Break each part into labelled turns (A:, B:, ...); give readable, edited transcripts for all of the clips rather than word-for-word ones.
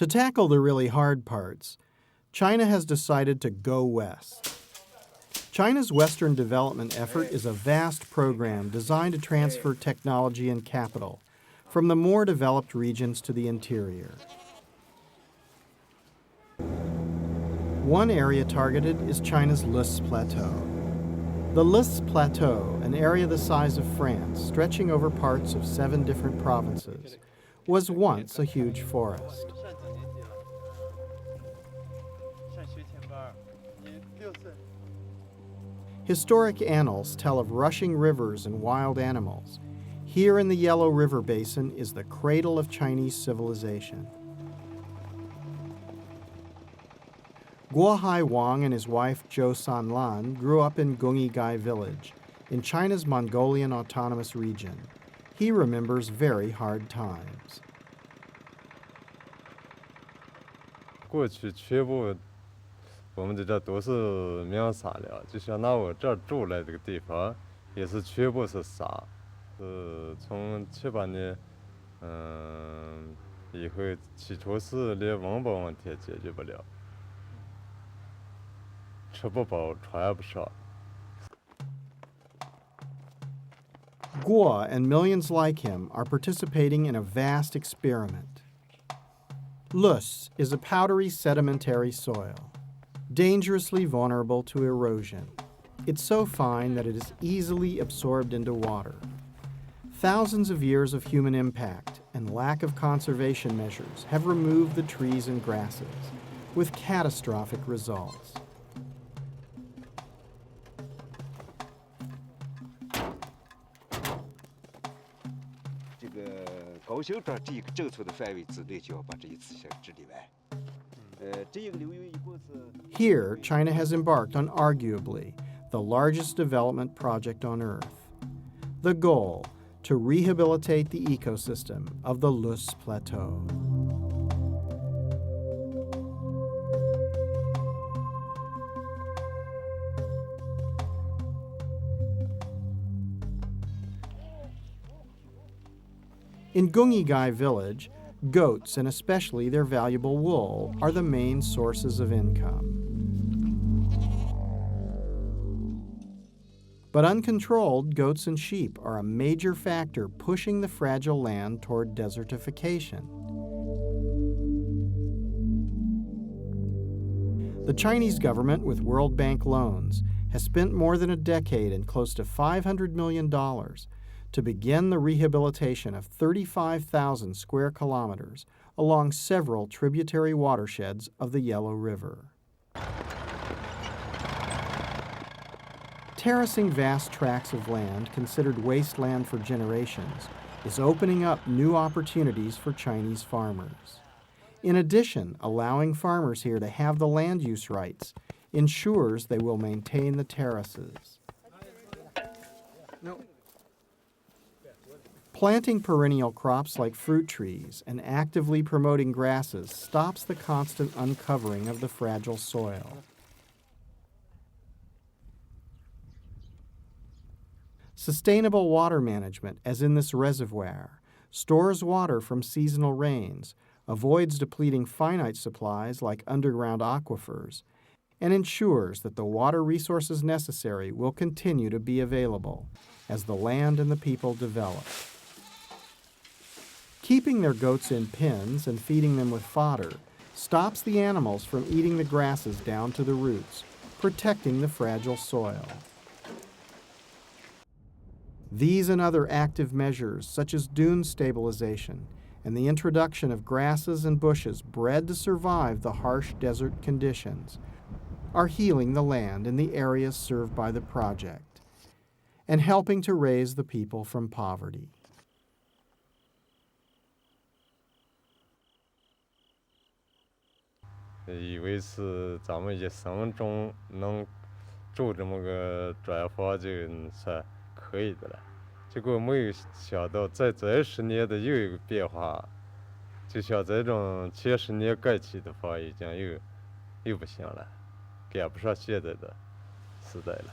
A: To tackle the really hard parts, China has decided to go west. China's Western development effort is a vast program designed to transfer technology and capital from the more developed regions to the interior. One area targeted is China's Loess Plateau. The Loess Plateau, an area the size of France, stretching over parts of 7 different provinces, was once a huge forest. Historic annals tell of rushing rivers and wild animals. Here in the Yellow River Basin is the cradle of Chinese civilization. Guohai Wang and his wife Zhou Sanlan grew up in Gongyigai village in China's Mongolian Autonomous Region. He remembers very hard times.
B: 过去全部我们这都是名沙了，就像拿我这住来这个地方，也是全部是沙。从7、8年，以后起初是连温饱问题也解决不了，吃不饱穿不上。
A: Guo and millions like him are participating in a vast experiment. Loess is a powdery sedimentary soil, dangerously vulnerable to erosion. It's so fine that it is easily absorbed into water. Thousands of years of human impact and lack of conservation measures have removed the trees and grasses, with catastrophic results. Here, China has embarked on arguably the largest development project on Earth. The goal, to rehabilitate the ecosystem of the Loess Plateau. In Gongyigai village, goats, and especially their valuable wool, are the main sources of income. But uncontrolled, goats and sheep are a major factor pushing the fragile land toward desertification. The Chinese government, with World Bank loans, has spent more than a decade and close to $500 million to begin the rehabilitation of 35,000 square kilometers along several tributary watersheds of the Yellow River. Terracing vast tracts of land considered wasteland for generations is opening up new opportunities for Chinese farmers. In addition, allowing farmers here to have the land use rights ensures they will maintain the terraces. Planting perennial crops like fruit trees and actively promoting grasses stops the constant uncovering of the fragile soil. Sustainable water management, as in this reservoir, stores water from seasonal rains, avoids depleting finite supplies like underground aquifers, and ensures that the water resources necessary will continue to be available as the land and the people develop. Keeping their goats in pens and feeding them with fodder stops the animals from eating the grasses down to the roots, protecting the fragile soil. These and other active measures, such as dune stabilization and the introduction of grasses and bushes bred to survive the harsh desert conditions, are healing the land in the areas served by the project and helping to raise the people from poverty.
B: 以为是咱们一生中能住这么个砖房就算可以的了，结果没有想到在这10年的又一个变化，就像这种前10年盖起的房已经又不行了，赶不上现在的时代了。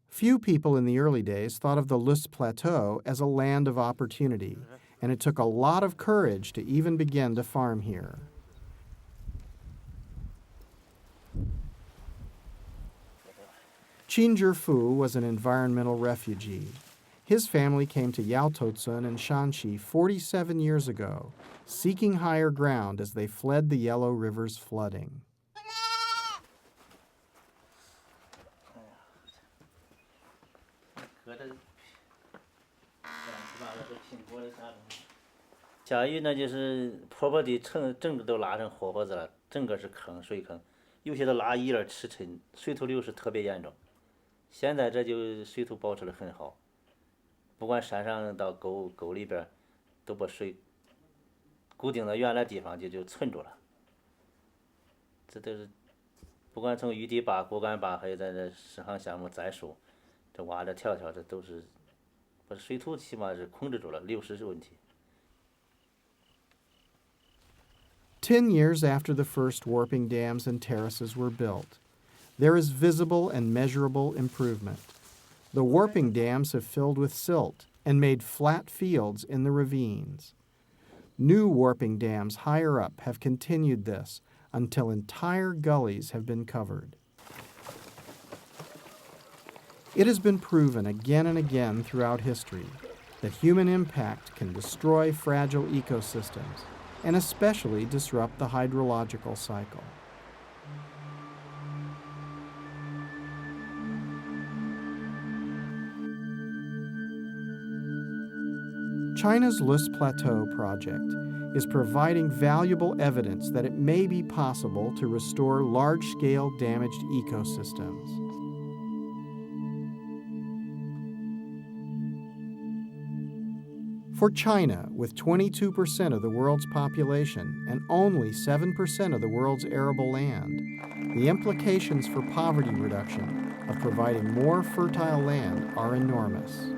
A: Few people in the early days thought of the Loess Plateau as a land of opportunity and it took a lot of courage to even begin to farm here. Qin Zhifu was an environmental refugee. His family came to Yaototsun in Shanxi 47 years ago, seeking higher ground as they fled the Yellow River's flooding.
C: 下雨呢，就是坡坡地整个都拉成河坡子了，整个是坑水坑，有些都拉一二尺深，水土流失特别严重。现在这就水土保持得很好，不管山上到沟里边，都把水固定到原来地方就存住了。这都是不管从雨地坝、果敢坝，还有咱这十行项目栽树，这挖这条这都是把水土起码是控制住了，流失是问题。
A: 10 years after the first warping dams and terraces were built, there is visible and measurable improvement. The warping dams have filled with silt and made flat fields in the ravines. New warping dams higher up have continued this until entire gullies have been covered. It has been proven again and again throughout history that human impact can destroy fragile ecosystems and especially disrupt the hydrological cycle. China's Lus Plateau project is providing valuable evidence that it may be possible to restore large-scale damaged ecosystems. For China, with 22% of the world's population and only 7% of the world's arable land, the implications for poverty reduction of providing more fertile land are enormous.